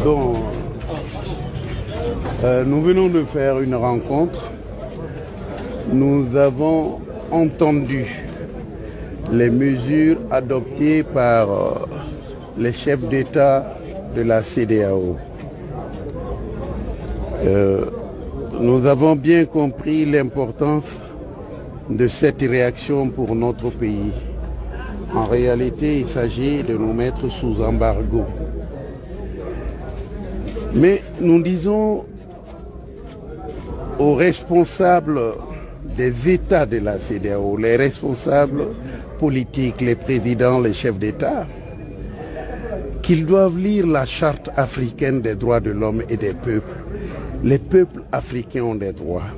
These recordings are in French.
Bon, nous venons de faire une rencontre. Nous avons entendu les mesures adoptées par les chefs d'État de la CEDEAO. Nous avons bien compris l'importance de cette réaction pour notre pays. En réalité, il s'agit de nous mettre sous embargo. Mais nous disons aux responsables des États de la CEDEAO, les responsables politiques, les présidents, les chefs d'État, qu'ils doivent lire la Charte africaine des droits de l'homme et des peuples. Les peuples africains ont des droits.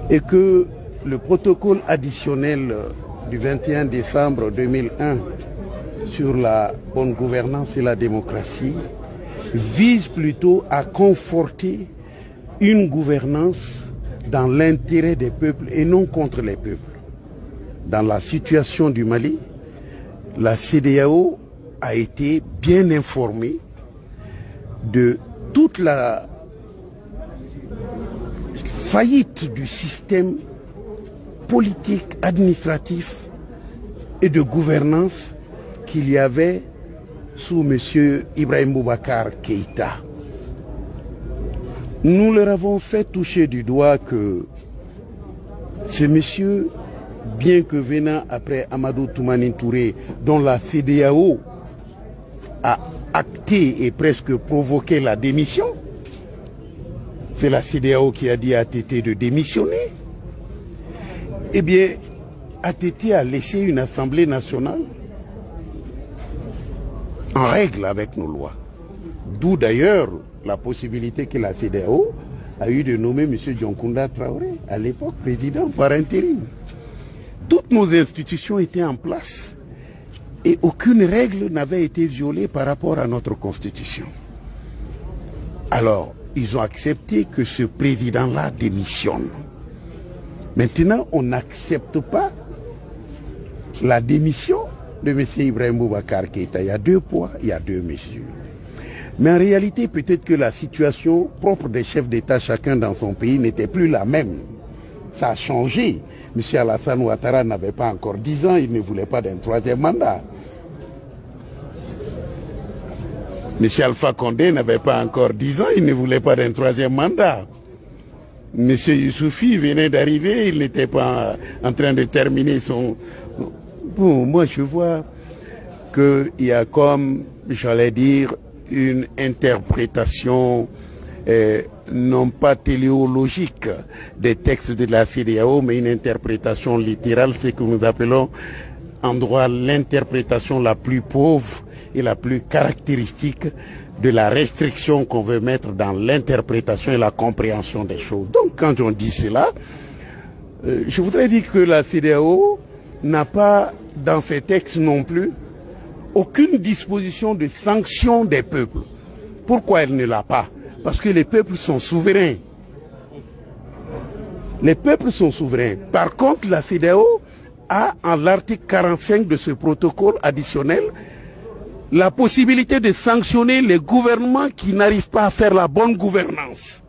Et que le protocole additionnel du 21 décembre 2001 sur la bonne gouvernance et la démocratie vise plutôt à conforter une gouvernance dans l'intérêt des peuples et non contre les peuples. Dans la situation du Mali, la CEDEAO a été bien informée de toute la faillite du système politique, administratif et de gouvernance qu'il y avait sous M. Ibrahim Boubacar Keïta. Nous leur avons fait toucher du doigt que ce monsieur, bien que venant après Amadou Toumani Touré, dont la CEDEAO a acté et presque provoqué la démission, c'est la CEDEAO qui a dit à Tété de démissionner. Eh bien, ATT a laissé une Assemblée nationale en règle avec nos lois. D'où d'ailleurs la possibilité que la CEDEAO a eu de nommer M. Dioncounda Traoré, à l'époque président par intérim. Toutes nos institutions étaient en place et aucune règle n'avait été violée par rapport à notre constitution. Alors, ils ont accepté que ce président-là démissionne. Maintenant, on n'accepte pas la démission de M. Ibrahim Boubacar Keïta. Il y a deux poids, il y a deux mesures. Mais en réalité, peut-être que la situation propre des chefs d'État, chacun dans son pays, n'était plus la même. Ça a changé. M. Alassane Ouattara n'avait pas encore 10 ans, il ne voulait pas d'un troisième mandat. M. Alpha Condé n'avait pas encore 10 ans, il ne voulait pas d'un troisième mandat. M. Youssouphi venait d'arriver, il n'était pas en train de terminer son... Bon, moi je vois qu'il y a comme, j'allais dire, une interprétation non pas téléologique des textes de la CEDEAO, mais une interprétation littérale, ce que nous appelons en droit l'interprétation la plus pauvre et la plus caractéristique de la restriction qu'on veut mettre dans l'interprétation et la compréhension des choses. Donc quand on dit cela, je voudrais dire que la CEDEAO n'a pas dans ses textes non plus aucune disposition de sanction des peuples. Pourquoi elle ne l'a pas? Parce que les peuples sont souverains. Les peuples sont souverains. Par contre, la CEDEAO a, en l'article 45 de ce protocole additionnel, la possibilité de sanctionner les gouvernements qui n'arrivent pas à faire la bonne gouvernance.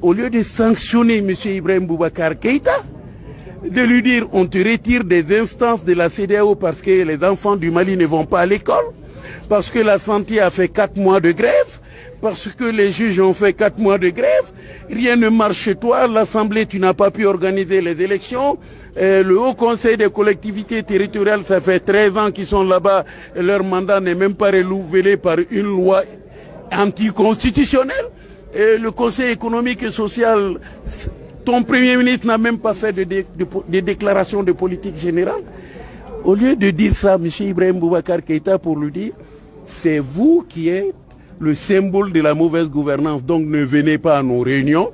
Au lieu de sanctionner M. Ibrahim Boubacar Keïta, de lui dire on te retire des instances de la CEDEAO parce que les enfants du Mali ne vont pas à l'école, parce que la santé a fait 4 mois de grève, parce que les juges ont fait 4 mois de grève, rien ne marche chez toi, l'Assemblée tu n'as pas pu organiser les élections, le Haut Conseil des collectivités territoriales, ça fait 13 ans qu'ils sont là-bas, et leur mandat n'est même pas renouvelé par une loi anticonstitutionnelle, et le Conseil économique et social, ton Premier ministre n'a même pas fait de déclaration de politique générale. Au lieu de dire ça, M. Ibrahim Boubacar Keïta, pour lui dire, c'est vous qui êtes le symbole de la mauvaise gouvernance, donc ne venez pas à nos réunions.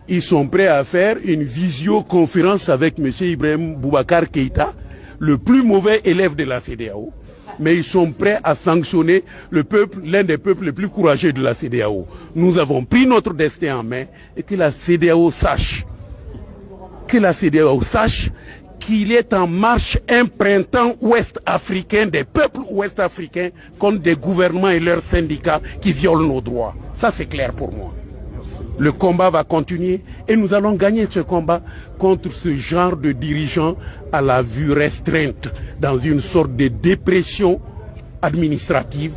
Ils sont prêts à faire une visioconférence avec M. Ibrahim Boubacar Keïta, le plus mauvais élève de la CEDEAO. Mais ils sont prêts à sanctionner le peuple, l'un des peuples les plus courageux de la CEDEAO. Nous avons pris notre destin en main et que la CEDEAO sache qu'il est en marche un printemps ouest-africain, des peuples ouest-africains contre des gouvernements et leurs syndicats qui violent nos droits. Ça, c'est clair pour moi. Le combat va continuer et nous allons gagner ce combat contre ce genre de dirigeants à la vue restreinte, dans une sorte de dépression administrative,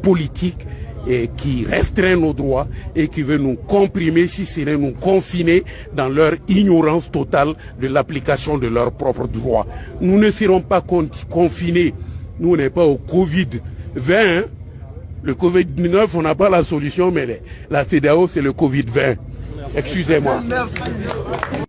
politique, et qui restreint nos droits et qui veut nous comprimer, si ce n'est nous confiner dans leur ignorance totale de l'application de leurs propres droits. Nous ne serons pas confinés. Nous, on n'est pas au Covid-20. Hein? Le Covid-19, on n'a pas la solution, mais la CEDEAO, c'est le Covid-20. Excusez-moi.